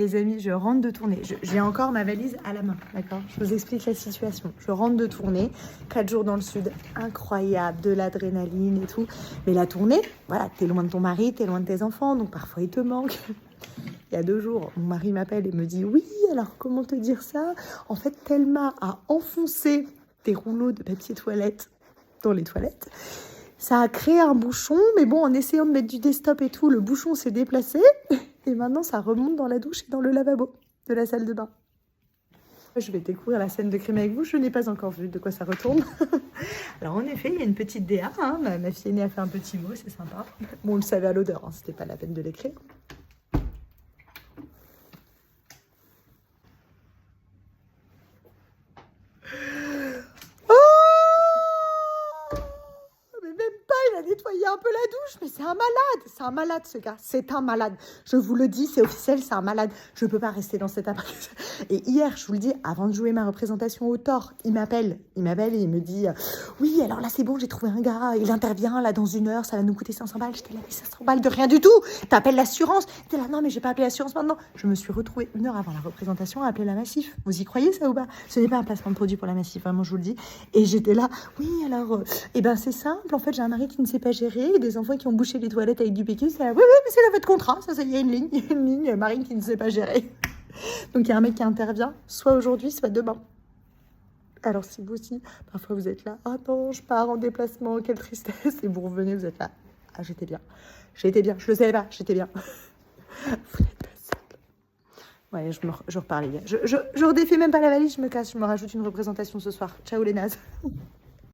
Les amis, je rentre de tournée. J'ai encore ma valise à la main, d'accord? Je vous explique la situation. Je rentre de tournée, 4 jours dans le sud, incroyable, de l'adrénaline et tout. Mais la tournée, voilà, t'es loin de ton mari, t'es loin de tes enfants, donc parfois il te manque. Il y a 2 jours, mon mari m'appelle et me dit « Oui, alors comment te dire ça? En fait, Thelma a enfoncé tes rouleaux de papier toilette dans les toilettes. Ça a créé un bouchon, mais bon, en essayant de mettre du desktop et tout, le bouchon s'est déplacé. Et maintenant, ça remonte dans la douche et dans le lavabo de la salle de bain. » Je vais découvrir la scène de crime avec vous. Je n'ai pas encore vu de quoi ça retourne. Alors, en effet, il y a une petite DA. Hein. Ma fille aînée a fait un petit mot, c'est sympa. Bon, on le savait à l'odeur, hein. C'était pas la peine de l'écrire. Il a nettoyé un peu la douche, mais c'est un malade ce gars, c'est un malade. Je vous le dis, c'est officiel, c'est un malade. Je peux pas rester dans cet appart. Et hier, je vous le dis, avant de jouer ma représentation au tort, il m'appelle et il me dit oui, alors là c'est bon, j'ai trouvé un gars, il intervient là dans 1 heure, ça va nous coûter 500 balles. J'étais là, mais 500 balles de rien du tout. T'appelles l'assurance. T'es là, non mais j'ai pas appelé l'assurance maintenant. Je me suis retrouvée 1 heure avant la représentation à appeler la Massif. Vous y croyez ça ou pas? Ce n'est pas un placement de produit pour la Massif, vraiment je vous le dis. Et j'étais là, oui alors, eh ben c'est simple, en fait j'ai un mari qui ne sait pas gérer, et des enfants qui ont bouché les toilettes avec du PQ, c'est là, oui, mais c'est là votre contrat, ça, il y a une ligne, Marine qui ne sait pas gérer. Donc il y a un mec qui intervient, soit aujourd'hui, soit demain. Alors si vous aussi, parfois vous êtes là, ah non, je pars en déplacement, quelle tristesse, et vous revenez, vous êtes là, ah j'étais bien, je le savais pas, j'étais bien. Vous n'êtes pas seul. Ouais, je repars les gars, je redéfais même pas la valise, je me casse, je me rajoute une représentation ce soir. Ciao les nazes.